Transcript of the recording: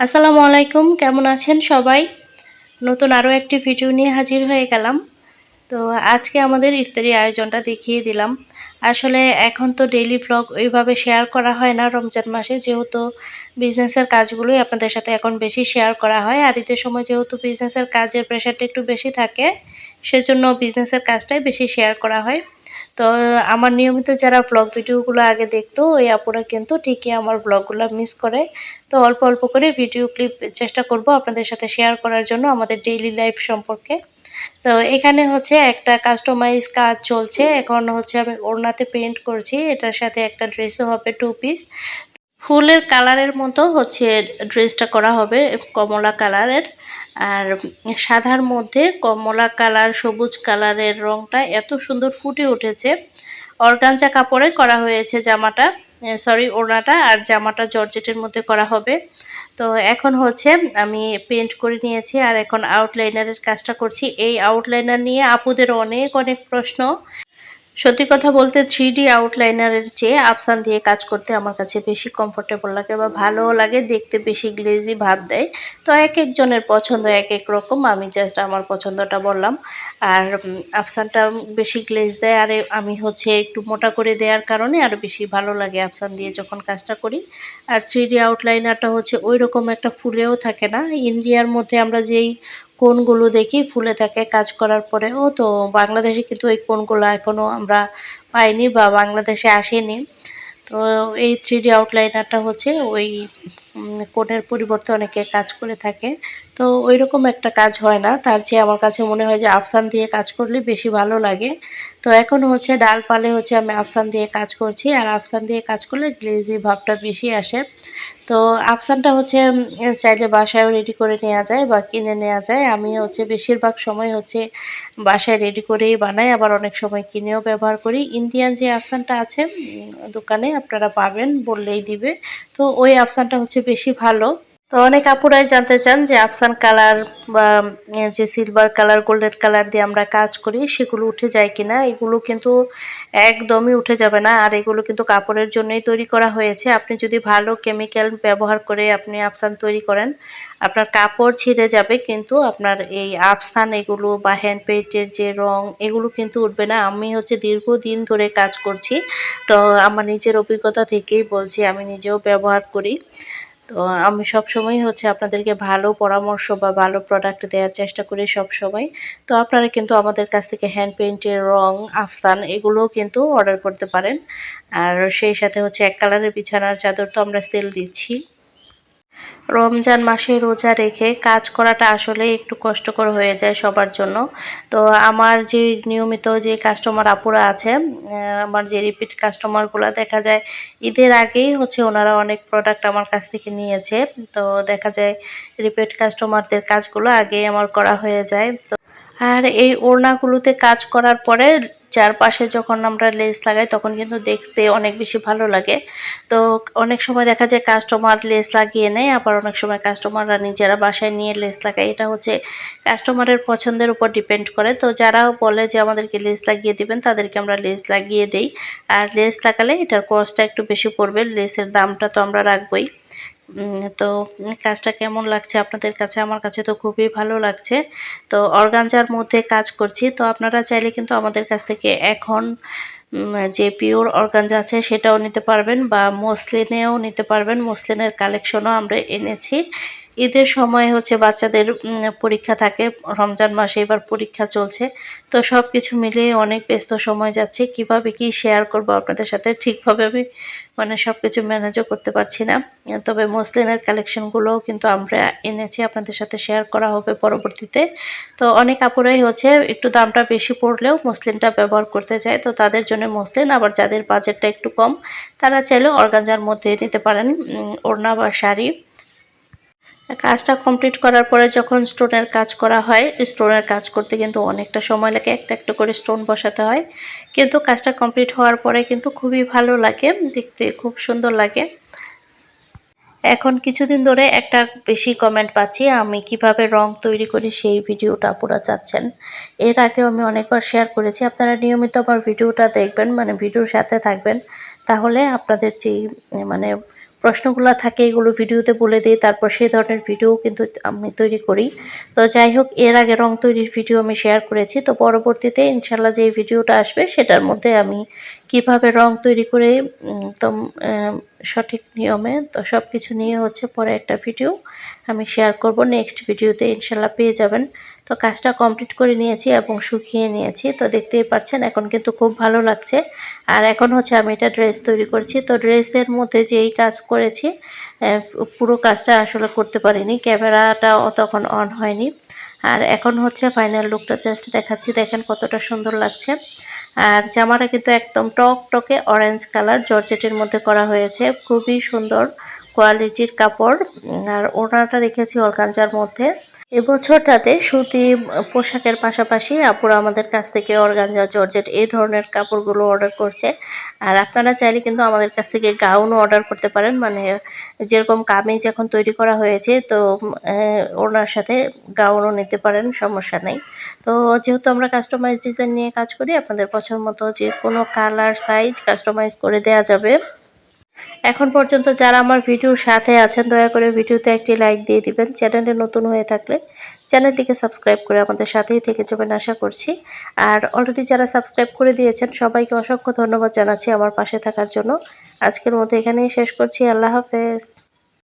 আসসালামু আলাইকুম, কেমন আছেন সবাই? নতুন আরও একটি ভিডিও নিয়ে হাজির হয়ে গেলাম। তো আজকে আমাদের ইফতারি আয়োজনটা দেখিয়ে দিলাম। আসলে এখন তো ডেইলি ভ্লগ ওইভাবে শেয়ার করা হয় না রমজান মাসে, যেহেতু বিজনেসের কাজগুলোই আপনাদের সাথে এখন বেশি শেয়ার করা হয়। আর ঈদের সময় যেহেতু বিজনেসের কাজের প্রেশারটা একটু বেশি থাকে, সেজন্য বিজনেসের কাজটাই বেশি শেয়ার করা হয়। তো আমার নিয়মিত যারা ভ্লগ ভিডিওগুলো আগে দেখতো, ওই আপুরা কিন্তু ঠিকই আমার ভ্লগগুলো মিস করে। তো অল্প অল্প করে ভিডিও ক্লিপ চেষ্টা করব আপনাদের সাথে শেয়ার করার জন্য আমাদের ডেইলি লাইফ সম্পর্কে। তো এখানে হচ্ছে একটা কাস্টমাইজ কাজ চলছে। এখন হচ্ছে আমি ওড়নাতে পেইন্ট করছি। এটার সাথে একটা ড্রেসও হবে 2 পিস। ফুলের কালারের মতো হচ্ছে ড্রেসটা করা হবে কমলা কালারের। আর সাদার মধ্যে কমলা কালার, সবুজ কালারের রংটা এত সুন্দর ফুটে উঠেছে। অর্গানজা কাপড়ে করা হয়েছে জামাটা, ওড়নাটা, আর জামাটা জর্জেটের মধ্যে করা হবে। তো এখন হচ্ছে আমি পেইন্ট করে নিয়েছি আর এখন আউটলাইনারের কাজটা করছি। এই আউটলাইনার নিয়ে আপুদের অনেক অনেক প্রশ্ন। সত্যি কথা বলতে 3D আউটলাইনারের চেয়ে আফসান দিয়ে কাজ করতে আমার কাছে বেশি কমফোর্টেবল লাগে বা ভালোও লাগে, দেখতে বেশি গ্লেজি ভাব দেয়। তো একেকজনের পছন্দ একেক রকম, আমি জাস্ট আমার পছন্দটা বললাম। আর আফসানটা বেশি গ্লেজ দেয়, আর আমি হচ্ছে একটু মোটা করে দেওয়ার কারণে আরও বেশি ভালো লাগে আফসান দিয়ে যখন কাজটা করি। আর 3D আউটলাইনারটা হচ্ছে ওইরকম একটা ফুলেও থাকে না। ইন্ডিয়ার মধ্যে আমরা যেই কোণগুলো দেখি ফুলে থাকে কাজ করার পরেও, তো বাংলাদেশে কিন্তু এই কোণগুলো এখনও আমরা পাইনি বা বাংলাদেশে আসেনি। তো এই 3D আউটলাইনারটা হচ্ছে ওই কোণের পরিবর্তে অনেকে কাজ করে থাকে। তো ওইরকম একটা কাজ হয় না, তার চেয়ে আমার কাছে মনে হয় যে আফসান দিয়ে কাজ করলে বেশি ভালো লাগে। তো এখন হচ্ছে ডাল পালে হচ্ছে আমি আফসান দিয়ে কাজ করছি, আর আফসান দিয়ে কাজ করলে গ্লেজি ভাবটা বেশি আসে। তো আফসানটা হচ্ছে চাইলে বাসায়ও রেডি করে নেওয়া যায় বা কিনে নেওয়া যায়। আমি হচ্ছে বেশিরভাগ সময় হচ্ছে বাসায় রেডি করেই বানাই, আবার অনেক সময় কিনেও ব্যবহার করি। ইন্ডিয়ান যে আফসানটা আছে দোকানে আপনারা পাবেন, বললেই দিবে। তো ওই আফসানটা হচ্ছে বেশি ভালো। তো অনেক আপুরাই জানতে চান যে আফসান কালার বা যে সিলভার কালার, গোল্ডেন কালার দিয়ে আমরা কাজ করি সেগুলো উঠে যায় কিনা। এগুলো কিন্তু একদমই উঠে যাবে না, আর এগুলো কিন্তু কাপড়ের জন্যই তৈরি করা হয়েছে। আপনি যদি ভালো কেমিক্যাল ব্যবহার করে আপনি আফসান তৈরি করেন, আপনার কাপড় ছিঁড়ে যাবে, কিন্তু আপনার এই আফসান এগুলো বা হ্যান্ড পেইন্টের যে রং এগুলো কিন্তু উঠবে না। আমি হচ্ছে দীর্ঘদিন ধরে কাজ করছি, তো আমার নিজের অভিজ্ঞতা থেকেই বলছি, আমি নিজেও ব্যবহার করি। তো আমি সবসময় হচ্ছে আপনাদেরকে ভালো পরামর্শ বা ভালো প্রোডাক্ট দেওয়ার চেষ্টা করি সবসময়। তো আপনারা কিন্তু আমাদের কাছ থেকে হ্যান্ড পেইন্টের রং, আফসান এগুলোও কিন্তু অর্ডার করতে পারেন। আর সেই সাথে হচ্ছে এক কালারের বিছানার চাদর তো আমরা সেল দিচ্ছি। রমজান মাসে রোজা রেখে কাজ করাটা আসলে একটু কষ্টকর হয়ে যায় সবার জন্য। তো আমার যে নিয়মিত যে কাস্টমার আপুরা আছে, আমার যে রিপিট কাস্টমারগুলো দেখা যায় ঈদের আগেই হচ্ছে ওনারা অনেক প্রোডাক্ট আমার কাছ থেকে নিয়েছে। তো দেখা যায় রিপিট কাস্টমারদের কাজগুলো আগেই আমার করা হয়ে যায়। তো আর এই ওড়নাগুলোতে কাজ করার পরে চারপাশে যখন আমরা লেস লাগাই তখন কিন্তু দেখতে অনেক বেশি ভালো লাগে। তো অনেক সময় দেখা যায় কাস্টমার লেস লাগিয়ে নেয়, আবার অনেক সময় কাস্টমাররা নিজেরা বাসায় নিয়ে লেস লাগায়। এটা হচ্ছে কাস্টমারের পছন্দের উপর ডিপেন্ড করে। তো যারা বলে যে আমাদেরকে লেস লাগিয়ে দিবেন, তাদেরকে আমরা লেস লাগিয়ে দেই। আর লেস লাগালে এটার কস্টটা একটু বেশি পড়বে, লেসের দামটা তো আমরা রাখবই। তো কাজটা কেমন লাগছে আপনাদের কাছে? আমার কাছে তো খুবই ভালো লাগছে। তো অর্গানজার মধ্যে কাজ করছি। তো আপনারা চাইলে কিন্তু আমাদের কাছ থেকে এখন যে পিওর অর্গানজা আছে সেটাও নিতে পারবেন বা মসলিনেও নিতে পারবেন। মসলিনের কালেকশনও আমরা এনেছি। ঈদের সময় হচ্ছে বাচ্চাদের পরীক্ষা থাকে। রমজান মাসে এবার পরীক্ষা চলছে। তো সবকিছু মিলিয়ে অনেক ব্যস্ত সময় যাচ্ছে। কিভাবে কি শেয়ার করব আপনাদের সাথে ঠিকভাবে আমি সবকিছু ম্যানেজও করতে পারছি না। তবে মসলিনের কালেকশনগুলোও কিন্তু আমরা এনেছি, আপনাদের সাথে শেয়ার করা হবে পরবর্তীতে। তো অনেক আপুরাই হচ্ছে একটু দামটা বেশি পড়লেও মসলিনটা ব্যবহার করতে চায়, তো তাদের জন্য মসলিন। আবার যাদের বাজেটটা একটু কম তারা চাইলেও অর্গানজার মধ্যে নিতে পারেন ওড়না বা শাড়ি। কাজটা কমপ্লিট করার পরে যখন স্টোনের কাজ করা হয়, স্টোনের কাজ করতে কিন্তু অনেকটা সময় লাগে, একটা একটা করে স্টোন বসাতে হয়। কিন্তু কাজটা কমপ্লিট হওয়ার পরে কিন্তু খুবই ভালো লাগে, দেখতে খুব সুন্দর লাগে। এখন কিছুদিন ধরে একটা বেশি কমেন্ট পাচ্ছি আমি কিভাবে রং তৈরি করি, সেই ভিডিওটা আপুরা চাচ্ছেন। এর আগেও আমি অনেকবার শেয়ার করেছি। আপনারা নিয়মিত আমার ভিডিওটা দেখবেন, ভিডিওর সাথে থাকবেন, তাহলে আপনাদের যেই মানে প্রশ্নগুলো থাকে এগুলো ভিডিওতে বলে দিই, তারপর সেই ধরনের ভিডিও কিন্তু আমি তৈরি করি। তো যাই হোক, এর আগে রং তৈরির ভিডিও আমি শেয়ার করেছি, তো পরবর্তীতে ইনশাল্লাহ যে ভিডিওটা আসবে সেটার মধ্যে আমি কিভাবে রং তৈরি করে তো সঠিক নিয়মে তো সব কিছু নিয়ে হচ্ছে পরে একটা ভিডিও আমি শেয়ার করব। নেক্সট ভিডিওতে ইনশাল্লাহ পেয়ে যাবেন। তো কাজটা কমপ্লিট করে নিয়েছি এবং শুকিয়ে নিয়েছি, তো দেখতেই পাচ্ছেন এখন কিন্তু খুব ভালো লাগছে। আর এখন হচ্ছে আমি এটা ড্রেস তৈরি করছি। তো ড্রেসের মধ্যে যেই কাজ করেছি পুরো কাজটা আসলে করতে পারিনি, ক্যামেরাটাও তখন অন হয়নি। আর এখন হচ্ছে ফাইনাল লুকটা জাস্ট দেখাচ্ছি, দেখেন কতটা সুন্দর লাগছে। আর জামাটা কিন্তু একদম টকটকে অরেঞ্জ কালার জর্জেটের মধ্যে করা হয়েছে, খুবই সুন্দর কোয়ালিটির কাপড়। আর ওড়নাটা রেখেছি অর্গানজার মধ্যে। এবছরটাতে সুতি পোশাকের পাশাপাশি আপুরা আমাদের কাছ থেকে অর্গানজা, জর্জেট এই ধরনের কাপড়গুলো অর্ডার করছে। আর আপনারা চাইলে কিন্তু আমাদের কাছ থেকে গাউনও অর্ডার করতে পারেন, মানে যেরকম কামিজ এখন তৈরি করা হয়েছে, তো ওনার সাথে গাউনও নিতে পারেন, সমস্যা নেই। তো যেহেতু আমরা কাস্টমাইজ ডিজাইন নিয়ে কাজ করি, আপনাদের পছন্দ মতো যে কোনো কালার সাইজ কাস্টমাইজ করে দেওয়া যাবে। এখন পর্যন্ত যারা আমার ভিডিওর সাথে আছেন দয়া করে ভিডিওতে একটি লাইক দিয়ে দিবেন। চ্যানেলে নতুন হয়ে থাকলে চ্যানেলটিকে সাবস্ক্রাইব করে আমাদের সাথেই থেকে যাবেন আশা করছি। আর অলরেডি যারা সাবস্ক্রাইব করে দিয়েছেন সবাইকে অসংখ্য ধন্যবাদ জানাচ্ছি আমার পাশে থাকার জন্য। আজকের মতো এখানেই শেষ করছি। আল্লাহ হাফেজ।